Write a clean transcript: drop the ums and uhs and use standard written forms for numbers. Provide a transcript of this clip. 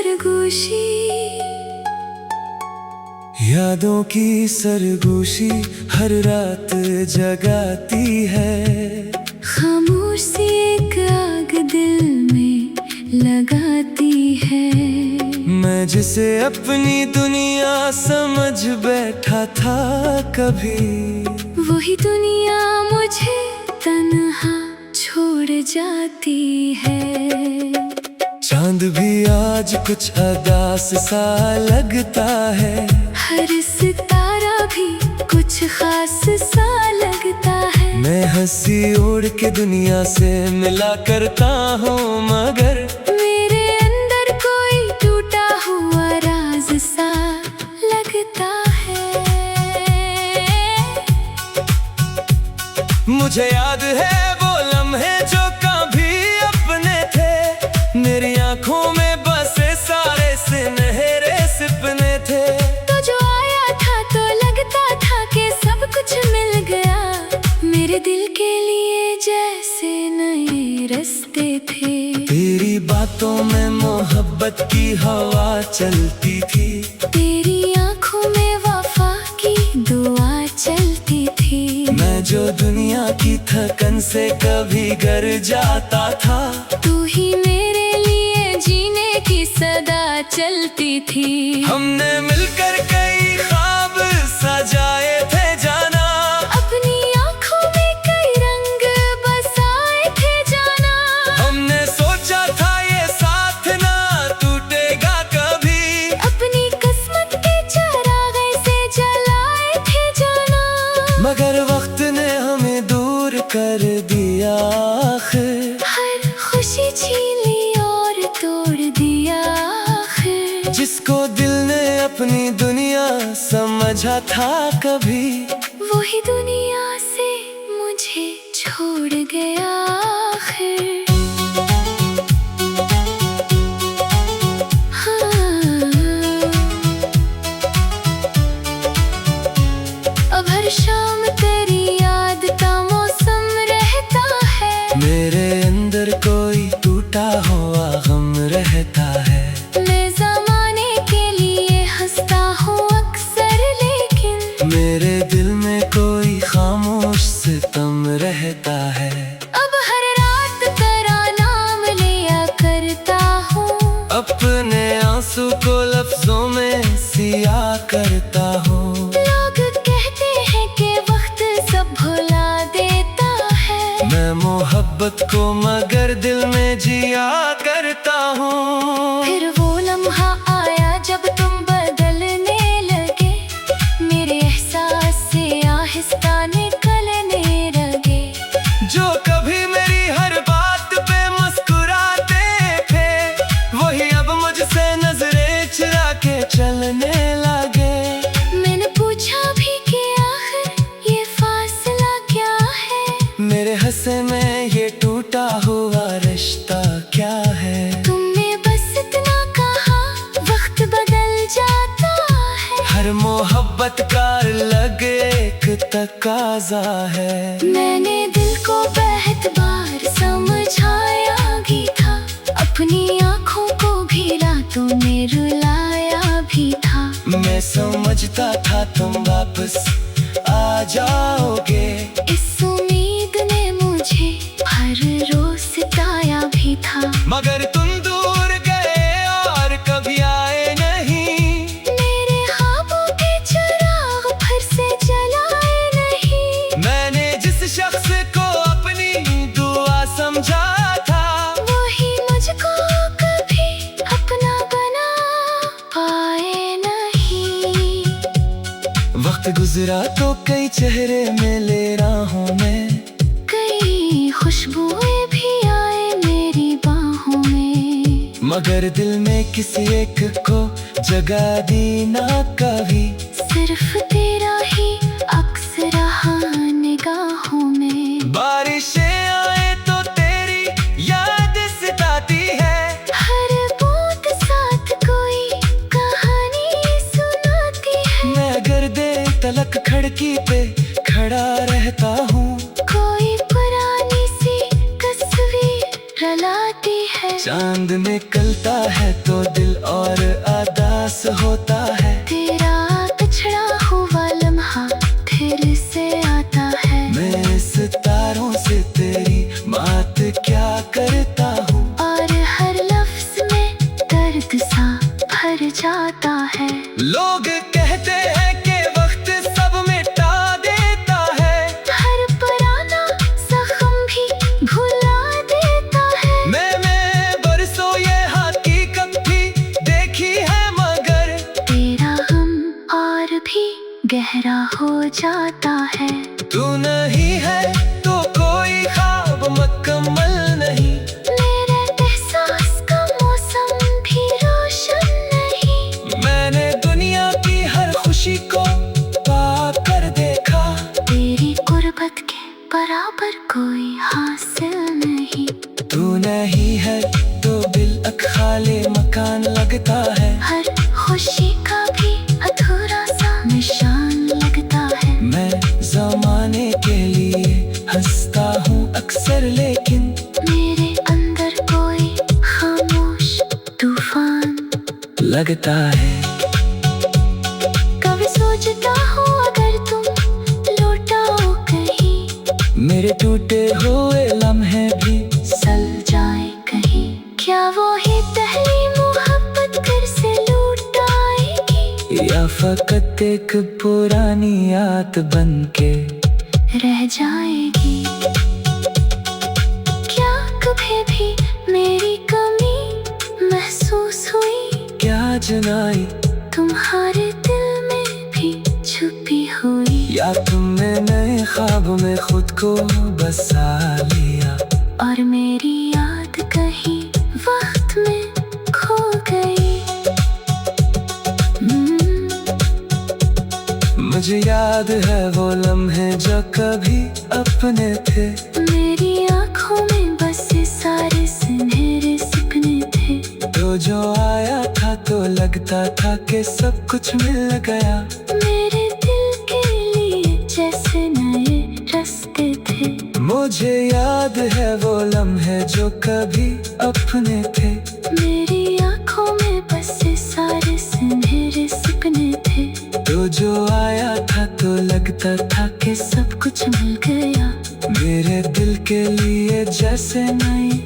सरगोशी, यादों की सरगोशी हर रात जगाती है। खामोश सी एक आग दिल में लगाती है। मैं जिसे अपनी दुनिया समझ बैठा था कभी, वही दुनिया मुझे तन्हा छोड़ जाती है। चांद भी आज कुछ अदास सा लगता है। हर सितारा भी कुछ खास सा लगता है। मैं हंसी ओढ़ के दुनिया से मिला करता हूँ, मगर मेरे अंदर कोई टूटा हुआ राज सा लगता है। मुझे याद है वो लम्हे जो कभी अपने थे। मेरी आंखों में बसे सारे सुनहरे सपने थे। तो जो आया था तो लगता था कि सब कुछ मिल गया। मेरे दिल के लिए जैसे नए रास्ते थे। तेरी बातों में मोहब्बत की हवा चलती थी। तेरी आंखों में वफा की दुआ चलती थी। मैं जो दुनिया की थकन से कभी घर जाता था, तू ही मेरे लिए जीने की सदा चलती थी। हमने मिलकर कई ख्वाब सजाए थे जाना। अपनी आंखों में कई रंग बसाए थे जाना। हमने सोचा था ये साथ ना टूटेगा कभी। अपनी किस्मत के चरागे से जलाए थे जाना। मगर वक्त ने हमें दूर कर दिया आखिर। हर खुशी छीन ली और तोड़ दिया आखिर। जिसको दिल ने अपनी दुनिया समझा था कभी, वही दुनिया से मुझे छोड़ गया आखिर। हाँ, अब हर शाम तेरी याद का मौसम रहता है। मेरे अंदर कोई टूटा हुआ गम रहता है। मैं ज़माने के लिए हंसता हूँ अक्सर, लेकिन मेरे दिल में कोई खामोश सितम रहता है। अब हर रात तेरा नाम लिया करता हूँ। अपने आंसू को लफ्जों में सिया करता हूँ। लोग कहते हैं कि वक्त सब भुला देता है। मैं मोहब्बत को मगर दिल में जिया करता हूँ। फिर वो लम्हा आया जब तुम बदलने लगे। मेरे एहसास से आहिस्ता निकलने लगे। जो कभी मेरी हर बात पे मुस्कुराते थे, वही अब मुझसे नजरें चुरा के चलने लगे। मैंने पूछा भी कि आखिर ये फासला क्या है। मेरे हंसे में ये टूटा हुआ रिश्ता क्या है। तुमने बस इतना कहा, वक्त बदल जाता है। हर मोहब्बत का अलग एक तकाजा है। मैंने दिल को बहुत बार समझाया भी था। अपनी आँखों को भी रातों में रुलाया भी था। मैं समझता था तुम वापस आ जाओगे। इस उम्मीद ने मुझे हर रोज सताया भी था। मगर तुम दूर गए और कभी आए नहीं। मेरे ख्वाबों के चिराग फिर से जलाए नहीं। मैंने जिस शख्स को अपनी दुआ समझा था, वही मुझको कभी अपना बना पाए नहीं। वक्त गुजरा तो कई चेहरे मिले राहों में। कई खुशबुएं भी आए मेरी बाहों में। मगर दिल में किसी एक को जगह दी ना कभी। सिर्फ तेरा ही अक्स रहा निगाहों में। बारिशें आए तो तेरी याद सताती है। हर बूंद साथ कोई कहानी सुनाती है। मैं गर्दे तलक खिड़की पे खड़ा रहता हूँ। कोई पुरानी सी तस्वीर रलाती है। चांद निकलता है तो दिल और जाता है। तेरा पिछड़ा हुआ लम्हा फिर से आता है। मैं सितारों से तेरी बात क्या करता हूँ, और हर लफ्ज में दर्द सा भर जाता है। लोग कहते हैं कि वक्त सब मिटा देता है, हर पुराना जख्म भी भुला देता है। मैं बरसों ये हकीकत भी देखी है, मगर तेरा गम और भी गहरा हो जाता है। तू नहीं है तो कोई ख्वाब मुकम्मल नहीं। मेरे एहसास का मौसम भी रोशन नहीं। मैंने दुनिया की हर खुशी को पा कर देखा, तेरी गुर्बत के बराबर कोई हासिल नहीं। तू नहीं है तो बिलअक खाली मकान लगता है। हर खुशी का भी अधूरा सा निशान लगता है। मैं जमाने के लिए हंसता हूँ अक्सर, लेकिन मेरे अंदर कोई खामोश तूफान लगता है। कभी सोचता हूँ अगर तुम लौटाओ कहीं, मेरे टूटे हुए लम्हे भी सल जाए कहीं। क्या वो ही पहली मोहब्बत फिर से लौट आएगी, या फकत एक पुरानी याद बन के रह जाएगी। क्या कभी भी मेरी कमी महसूस हुई, क्या जनाई तुम्हारे दिल में भी छुपी हुई। या तुमने नए ख्वाब में खुद को बसा लिया, और मेरी याद कहीं वक्त में खो गई। मुझे याद है वो लम्हे जो कभी अपने थे। मेरी आँखों में बस ये सारे सुनहरे सपने थे। तो जो आया था तो लगता था कि सब कुछ मिल गया। मेरे दिल के लिए जैसे नए रास्ते थे। मुझे याद है वो लम्हे जो कभी अपने थे। मेरी आँखों में बस ये सारे सुनहरे सपने थे। तो जो आया था तो लगता था कि सब कुछ मिल गया। मेरे दिल के लिए जैसे नई